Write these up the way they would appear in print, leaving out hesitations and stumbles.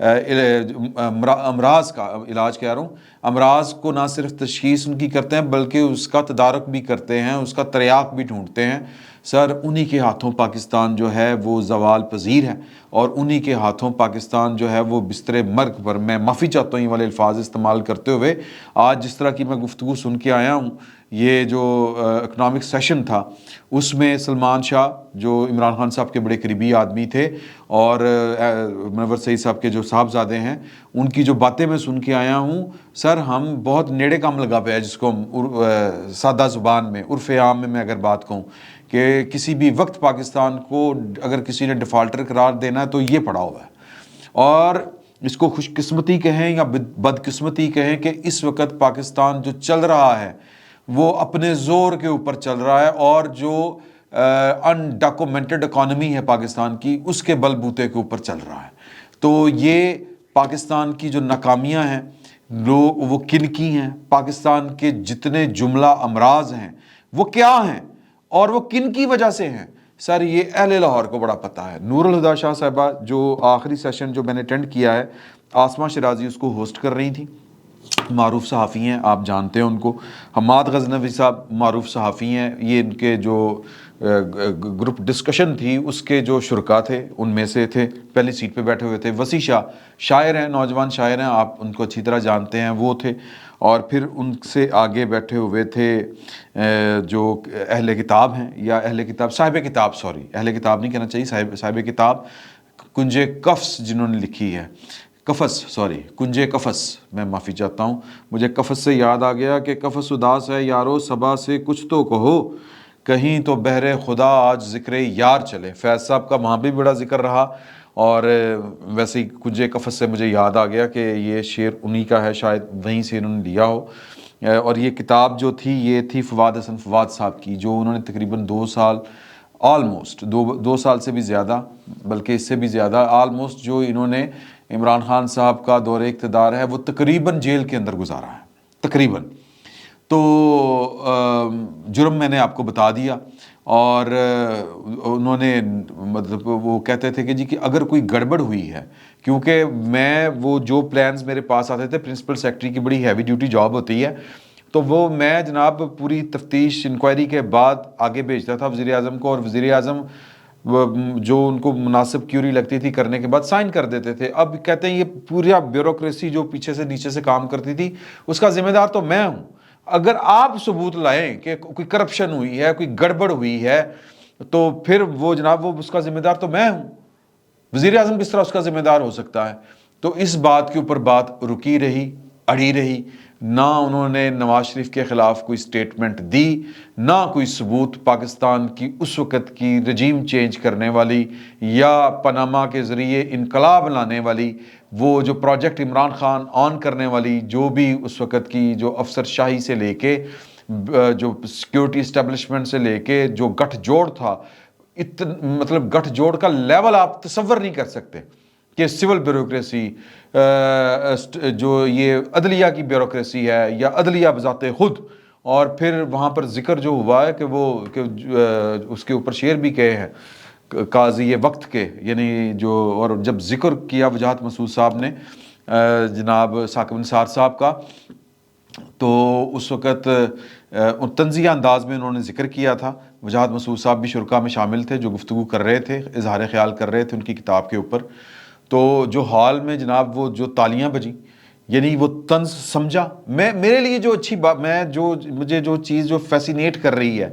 امراض کا علاج کہہ رہا ہوں، امراض کو نہ صرف تشخیص ان کی کرتے ہیں بلکہ اس کا تدارک بھی کرتے ہیں، اس کا تریاق بھی ڈھونڈتے ہیں۔ سر انہی کے ہاتھوں پاکستان جو ہے وہ زوال پذیر ہے، اور انہی کے ہاتھوں پاکستان جو ہے وہ بستر مرگ پر، میں معافی چاہتا ہوں یہ والے الفاظ استعمال کرتے ہوئے، آج جس طرح کی میں گفتگو سن کے آیا ہوں، یہ جو اکنامک سیشن تھا اس میں سلمان شاہ جو عمران خان صاحب کے بڑے قریبی آدمی تھے، اور منور سعید صاحب کے جو صاحبزادے ہیں، ان کی جو باتیں میں سن کے آیا ہوں، سر ہم بہت نیڑے کام لگا پہ ہے، جس کو ہم سادہ زبان میں، عرف عام میں اگر بات کہوں کہ کسی بھی وقت پاکستان کو اگر کسی نے ڈیفالٹر قرار دینا ہے تو یہ پڑا ہوا ہے۔ اور اس کو خوش قسمتی کہیں یا بدقسمتی کہیں کہ اس وقت پاکستان جو چل رہا ہے وہ اپنے زور کے اوپر چل رہا ہے، اور جو انڈاکومنٹڈ اکانومی ہے پاکستان کی، اس کے بل بوتے کے اوپر چل رہا ہے۔ تو یہ پاکستان کی جو ناکامیاں ہیں وہ کن کی ہیں، پاکستان کے جتنے جملہ امراض ہیں وہ کیا ہیں اور وہ کن کی وجہ سے ہیں، سر یہ اہل لاہور کو بڑا پتہ ہے۔ نور الہدیٰ شاہ صاحبہ جو آخری سیشن جو میں نے اٹینڈ کیا ہے، آسمہ شرازی اس کو ہوسٹ کر رہی تھیں، معروف صحافی ہیں، آپ جانتے ہیں ان کو۔ حماد غزنوی صاحب معروف صحافی ہیں، یہ ان کے جو گروپ ڈسکشن تھی اس کے جو شرکا تھے ان میں سے تھے، پہلی سیٹ پہ بیٹھے ہوئے تھے۔ وسیع شاہ شاعر ہیں، نوجوان شاعر ہیں، آپ ان کو اچھی طرح جانتے ہیں، وہ تھے۔ اور پھر ان سے آگے بیٹھے ہوئے تھے جو اہل کتاب ہیں، یا اہل کتاب صاحب کتاب، سوری اہل کتاب نہیں کہنا چاہیے، صاحب کتاب، کنجے قفس جنہوں نے لکھی ہے، قفس، سوری کنجے قفس، میں معافی چاہتا ہوں، مجھے قفس سے یاد آ گیا کہ قفس اداس ہے یارو صبا سے کچھ تو کہو، کہیں تو بہر خدا آج ذکر یار چلے۔ فیض صاحب کا وہاں بھی بڑا ذکر رہا، اور ویسے ہی کنجے قفس سے مجھے یاد آ گیا کہ یہ شعر انہی کا ہے، شاید وہیں سے انہوں نے لیا ہو۔ اور یہ کتاب جو تھی یہ تھی فواد حسن فواد صاحب کی، جو انہوں نے تقریباً 2 سال، آلموسٹ 2 سال سے بھی زیادہ، بلکہ اس سے بھی زیادہ، آلموسٹ جو انہوں نے عمران خان صاحب کا دور اقتدار ہے وہ تقریباً جیل کے اندر گزارا ہے، تقریباً۔ تو جرم میں نے آپ کو بتا دیا، اور انہوں نے مطلب وہ کہتے تھے کہ جی کہ اگر کوئی گڑبڑ ہوئی ہے، کیونکہ میں وہ جو پلانز میرے پاس آتے تھے، پرنسپل سیکرٹری کی بڑی ہیوی ڈیوٹی جاب ہوتی ہے، تو وہ میں جناب پوری تفتیش انکوائری کے بعد آگے بھیجتا تھا وزیر اعظم کو، اور وزیر اعظم جو ان کو مناسب کیوری لگتی تھی کرنے کے بعد سائن کر دیتے تھے۔ اب کہتے ہیں یہ پورا بیوروکریسی جو پیچھے سے نیچے سے کام کرتی تھی اس کا ذمہ دار تو میں ہوں۔ اگر آپ ثبوت لائیں کہ کوئی کرپشن ہوئی ہے، کوئی گڑبڑ ہوئی ہے، تو پھر وہ جناب وہ اس کا ذمہ دار تو میں ہوں، وزیر اعظم کس طرح اس کا ذمہ دار ہو سکتا ہے؟ تو اس بات کے اوپر بات رکی رہی، اڑی رہی، نہ انہوں نے نواز شریف کے خلاف کوئی سٹیٹمنٹ دی، نہ کوئی ثبوت پاکستان کی اس وقت کی رجیم چینج کرنے والی یا پاناما کے ذریعے انقلاب لانے والی، وہ جو پروجیکٹ عمران خان آن کرنے والی، جو بھی اس وقت کی جو افسر شاہی سے لے کے جو سیکیورٹی اسٹیبلشمنٹ سے لے کے جو گٹھ جوڑ تھا، مطلب گٹھ جوڑ کا لیول آپ تصور نہیں کر سکتے کہ سول بیوروکریسی، جو یہ عدلیہ کی بیوروکریسی ہے یا عدلیہ بذات خود، اور پھر وہاں پر ذکر جو ہوا ہے کہ وہ کہ اس کے اوپر شعر بھی کہے ہیں قاضی وقت کے، یعنی جو، اور جب ذکر کیا وجاہت مسعود صاحب نے جناب ثاقب نثار صاحب کا، تو اس وقت طنزیہ انداز میں انہوں نے ذکر کیا تھا۔ وجاہت مسعود صاحب بھی شرکا میں شامل تھے جو گفتگو کر رہے تھے، اظہار خیال کر رہے تھے ان کی کتاب کے اوپر۔ تو جو ہال میں جناب وہ جو تالیاں بجیں، یعنی وہ طنز سمجھا، میرے لیے جو اچھی بات، مجھے جو چیز جو فیسینیٹ کر رہی ہے،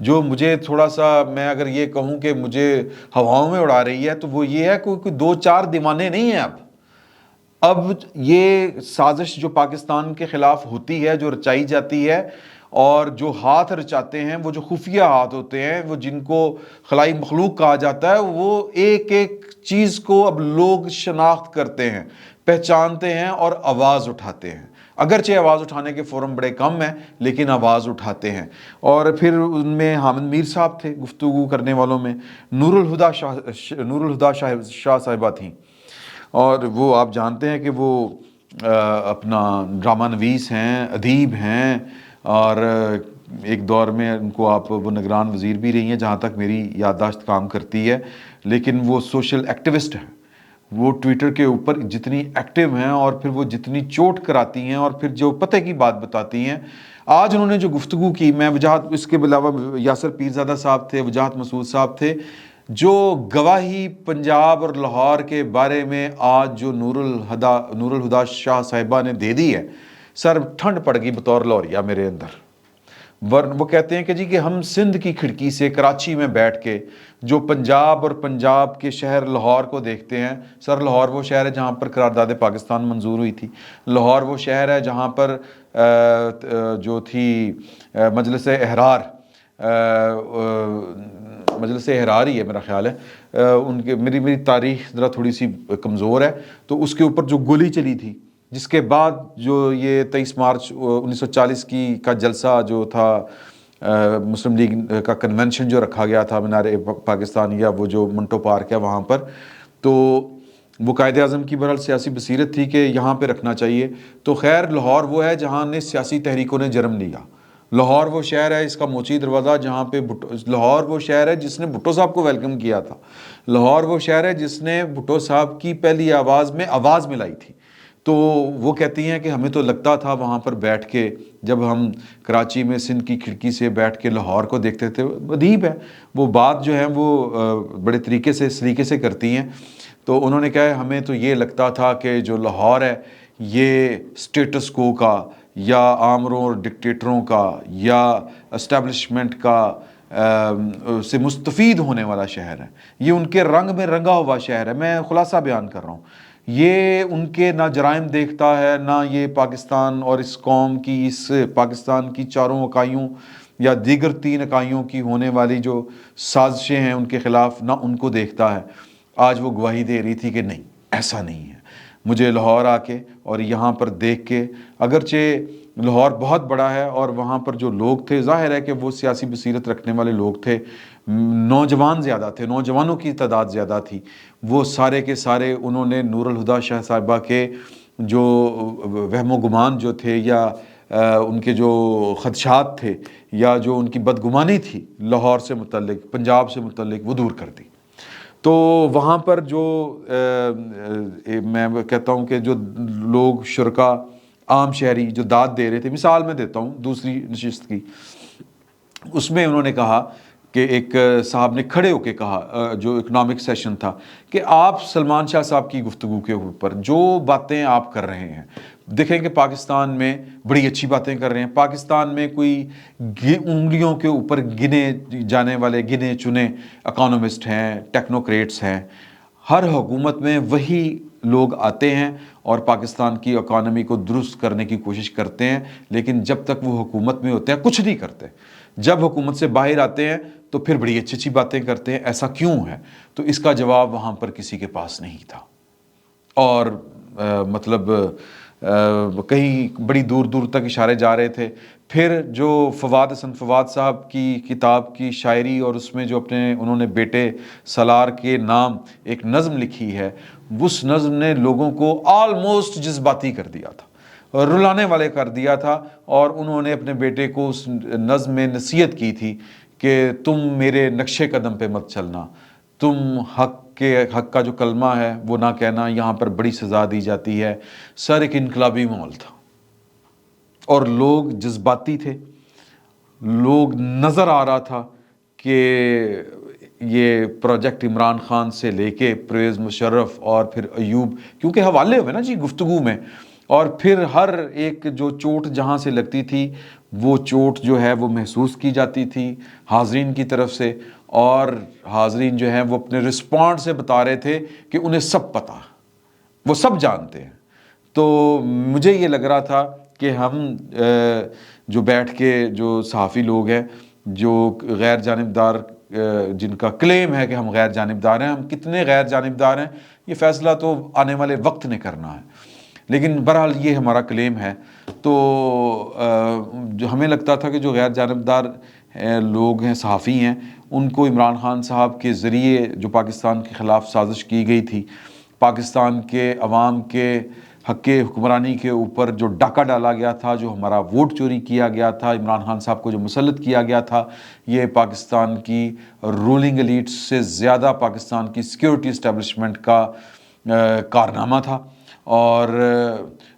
جو مجھے تھوڑا سا، میں اگر یہ کہوں کہ مجھے ہواؤں میں اڑا رہی ہے، تو وہ یہ ہے کوئی 2-4 دیوانے نہیں ہیں اب یہ سازش جو پاکستان کے خلاف ہوتی ہے، جو رچائی جاتی ہے، اور جو ہاتھ رچاتے ہیں، وہ جو خفیہ ہاتھ ہوتے ہیں، وہ جن کو خلائی مخلوق کہا جاتا ہے، وہ ایک ایک چیز کو اب لوگ شناخت کرتے ہیں، پہچانتے ہیں اور آواز اٹھاتے ہیں۔ اگرچہ آواز اٹھانے کے فورم بڑے کم ہیں، لیکن آواز اٹھاتے ہیں۔ اور پھر ان میں حامد میر صاحب تھے گفتگو کرنے والوں میں، نور الہدیٰ شاہ صاحبہ تھیں، اور وہ آپ جانتے ہیں کہ وہ اپنا ڈرامہ نویس ہیں، ادیب ہیں، اور ایک دور میں ان کو آپ وہ نگران وزیر بھی رہی ہیں جہاں تک میری یادداشت کام کرتی ہے، لیکن وہ سوشل ایکٹیوسٹ ہیں، وہ ٹویٹر کے اوپر جتنی ایکٹیو ہیں اور پھر وہ جتنی چوٹ کراتی ہیں اور پھر جو پتہ کی بات بتاتی ہیں. آج انہوں نے جو گفتگو کی، میں وجاہت اس کے علاوہ یاسر پیرزادہ صاحب تھے، وجاہت مسعود صاحب تھے، جو گواہی پنجاب اور لاہور کے بارے میں آج جو نور الہدیٰ شاہ صاحبہ نے دے دی ہے، سر ٹھنڈ پڑ گئی بطور لاہوریا میرے اندر. وہ کہتے ہیں کہ ہم سندھ کی کھڑکی سے کراچی میں بیٹھ کے جو پنجاب اور پنجاب کے شہر لاہور کو دیکھتے ہیں. سر لاہور وہ شہر ہے جہاں پر قرارداد پاکستان منظور ہوئی تھی. لاہور وہ شہر ہے جہاں پر جو تھی مجلس احرار ہی ہے میرا خیال ہے، ان کے میری تاریخ ذرا تھوڑی سی کمزور ہے، تو اس کے اوپر جو گولی چلی تھی، جس کے بعد جو یہ 23 مارچ 1940 کا جلسہ جو تھا، مسلم لیگ کا کنونشن جو رکھا گیا تھا مینار پاکستان، یا وہ جو منٹو پارک ہے وہاں پر، تو وہ قائد اعظم کی بہرحال سیاسی بصیرت تھی کہ یہاں پہ رکھنا چاہیے. تو خیر لاہور وہ ہے جہاں نے سیاسی تحریکوں نے جنم لیا. لاہور وہ شہر ہے اس کا موچی دروازہ جہاں پہ لاہور وہ شہر ہے جس نے بھٹو صاحب کو ویلکم کیا تھا. لاہور وہ شہر ہے جس نے بھٹو صاحب کی پہلی آواز میں آواز ملائی تھی. تو وہ کہتی ہیں کہ ہمیں تو لگتا تھا وہاں پر بیٹھ کے، جب ہم کراچی میں سندھ کی کھڑکی سے بیٹھ کے لاہور کو دیکھتے تھے. ادیب ہے وہ، بات جو ہے وہ بڑے طریقے سے سلیقے سے کرتی ہیں. تو انہوں نے کہا ہمیں تو یہ لگتا تھا کہ جو لاہور ہے یہ اسٹیٹس کو کا یا آمروں اور ڈکٹیٹروں کا یا اسٹیبلشمنٹ کا سے مستفید ہونے والا شہر ہے. یہ ان کے رنگ میں رنگا ہوا شہر ہے. میں خلاصہ بیان کر رہا ہوں. یہ ان کے نہ جرائم دیکھتا ہے، نہ یہ پاکستان اور اس قوم کی، اس پاکستان کی 4 اکائیوں یا دیگر 3 اکائیوں کی ہونے والی جو سازشیں ہیں ان کے خلاف، نہ ان کو دیکھتا ہے. آج وہ گواہی دے رہی تھی کہ نہیں، ایسا نہیں ہے. مجھے لاہور آ کے اور یہاں پر دیکھ کے، اگرچہ لاہور بہت بڑا ہے اور وہاں پر جو لوگ تھے ظاہر ہے کہ وہ سیاسی بصیرت رکھنے والے لوگ تھے، نوجوان زیادہ تھے، نوجوانوں کی تعداد زیادہ تھی. وہ سارے کے سارے انہوں نے نور الہدیٰ شاہ صاحبہ کے جو وہم و گمان جو تھے، یا ان کے جو خدشات تھے، یا جو ان کی بدگمانی تھی لاہور سے متعلق، پنجاب سے متعلق، وہ دور کر دی. تو وہاں پر جو میں کہتا ہوں کہ جو لوگ شرکا عام شہری جو داد دے رہے تھے، مثال میں دیتا ہوں دوسری نشست کی، اس میں انہوں نے کہا کہ ایک صاحب نے کھڑے ہو کے کہا، جو اکنامک سیشن تھا، کہ آپ سلمان شاہ صاحب کی گفتگو کے اوپر جو باتیں آپ کر رہے ہیں، دیکھیں کہ پاکستان میں بڑی اچھی باتیں کر رہے ہیں. پاکستان میں کوئی انگلیوں کے اوپر گنے جانے والے گنے چنے اکانومسٹ ہیں، ٹیکنوکریٹس ہیں. ہر حکومت میں وہی لوگ آتے ہیں اور پاکستان کی اکانومی کو درست کرنے کی کوشش کرتے ہیں، لیکن جب تک وہ حکومت میں ہوتے ہیں کچھ نہیں کرتے. جب حکومت سے باہر آتے ہیں تو پھر بڑی اچھی اچھی باتیں کرتے ہیں. ایسا کیوں ہے؟ تو اس کا جواب وہاں پر کسی کے پاس نہیں تھا. اور مطلب کہیں بڑی دور دور تک اشارے جا رہے تھے. پھر جو فواد حسن فواد صاحب کی کتاب کی شاعری، اور اس میں جو انہوں نے بیٹے سالار کے نام ایک نظم لکھی ہے، اس نظم نے لوگوں کو آلموسٹ جذباتی کر دیا تھا، رلانے والے کر دیا تھا. اور انہوں نے اپنے بیٹے کو اس نظم میں نصیحت کی تھی کہ تم میرے نقشے قدم پہ مت چلنا، تم حق کا جو کلمہ ہے وہ نہ کہنا، یہاں پر بڑی سزا دی جاتی ہے. سر ایک انقلابی ماحول تھا اور لوگ جذباتی تھے. لوگ نظر آ رہا تھا کہ یہ پروجیکٹ عمران خان سے لے کے پرویز مشرف اور پھر ایوب، کیونکہ حوالے ہوئے نا جی گفتگو میں، اور پھر ہر ایک جو چوٹ جہاں سے لگتی تھی وہ چوٹ جو ہے وہ محسوس کی جاتی تھی حاضرین کی طرف سے. اور حاضرین جو ہیں وہ اپنے رسپونڈ سے بتا رہے تھے کہ انہیں سب پتہ، وہ سب جانتے ہیں. تو مجھے یہ لگ رہا تھا کہ ہم جو بیٹھ کے جو صحافی لوگ ہیں، جو غیر جانبدار، جن کا کلیم ہے کہ ہم غیر جانبدار ہیں، ہم کتنے غیر جانبدار ہیں یہ فیصلہ تو آنے والے وقت نے کرنا ہے، لیکن بہرحال یہ ہمارا کلیم ہے. تو جو ہمیں لگتا تھا کہ جو غیر جانبدار لوگ ہیں، صحافی ہیں، ان کو عمران خان صاحب کے ذریعے جو پاکستان کے خلاف سازش کی گئی تھی، پاکستان کے عوام کے حق حکمرانی کے اوپر جو ڈاکہ ڈالا گیا تھا، جو ہمارا ووٹ چوری کیا گیا تھا، عمران خان صاحب کو جو مسلط کیا گیا تھا، یہ پاکستان کی رولنگ ایلیٹ سے زیادہ پاکستان کی سیکیورٹی اسٹیبلشمنٹ کا کارنامہ تھا، اور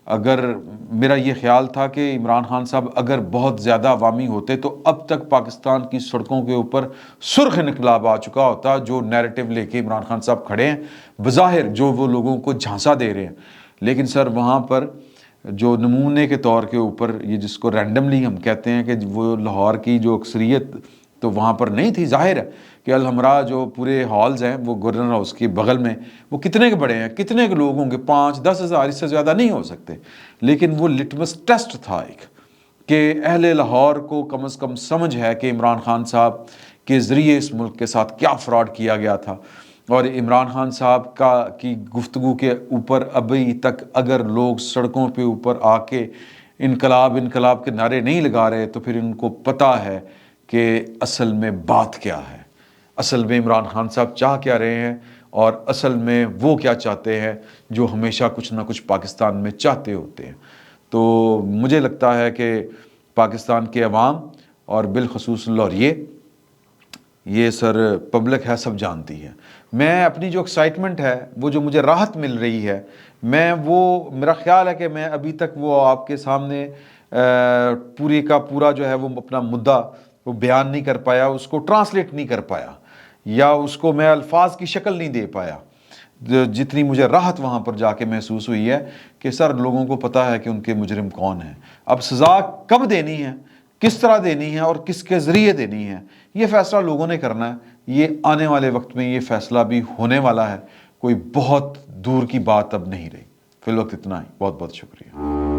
اگر میرا یہ خیال تھا کہ عمران خان صاحب اگر بہت زیادہ عوامی ہوتے تو اب تک پاکستان کی سڑکوں کے اوپر سرخ انقلاب آ چکا ہوتا، جو نیریٹو لے کے عمران خان صاحب کھڑے ہیں بظاہر، جو وہ لوگوں کو جھانسا دے رہے ہیں، لیکن سر وہاں پر جو نمونے کے طور کے اوپر یہ جس کو رینڈملی ہم کہتے ہیں کہ وہ لاہور کی جو اکثریت تو وہاں پر نہیں تھی۔ ظاہر ہے کہ الحمراء جو پورے ہالز ہیں وہ گورنر ہاؤس کے بغل میں، وہ کتنے کے بڑے ہیں، کتنے کے لوگ ہوں گے، 5-10 ہزار، اس سے زیادہ نہیں ہو سکتے، لیکن وہ لٹمس ٹیسٹ تھا ایک، کہ اہل لاہور کو کم از کم سمجھ ہے کہ عمران خان صاحب کے ذریعے اس ملک کے ساتھ کیا فراڈ کیا گیا تھا، اور عمران خان صاحب کی گفتگو کے اوپر ابھی تک اگر لوگ سڑکوں پہ اوپر آ کے انقلاب انقلاب کے نعرے نہیں لگا رہے تو پھر ان کو پتہ ہے کہ اصل میں بات کیا ہے، اصل میں عمران خان صاحب چاہ کیا رہے ہیں، اور اصل میں وہ کیا چاہتے ہیں جو ہمیشہ کچھ نہ کچھ پاکستان میں چاہتے ہوتے ہیں۔ تو مجھے لگتا ہے کہ پاکستان کے عوام اور بالخصوص لاہوریے، یہ سر پبلک ہے، سب جانتی ہے، میں اپنی جو ایکسائٹمنٹ ہے، وہ جو مجھے راحت مل رہی ہے، میرا خیال ہے کہ میں ابھی تک وہ آپ کے سامنے پوری کا پورا جو ہے وہ اپنا مدعا وہ بیان نہیں کر پایا، اس کو ٹرانسلیٹ نہیں کر پایا، یا اس کو میں الفاظ کی شکل نہیں دے پایا، جتنی مجھے راحت وہاں پر جا کے محسوس ہوئی ہے کہ سر لوگوں کو پتہ ہے کہ ان کے مجرم کون ہیں۔ اب سزا کب دینی ہے، کس طرح دینی ہے، اور کس کے ذریعے دینی ہے، یہ فیصلہ لوگوں نے کرنا ہے۔ یہ آنے والے وقت میں یہ فیصلہ بھی ہونے والا ہے، کوئی بہت دور کی بات اب نہیں رہی۔ فی الوقت اتنا ہی، بہت بہت شکریہ۔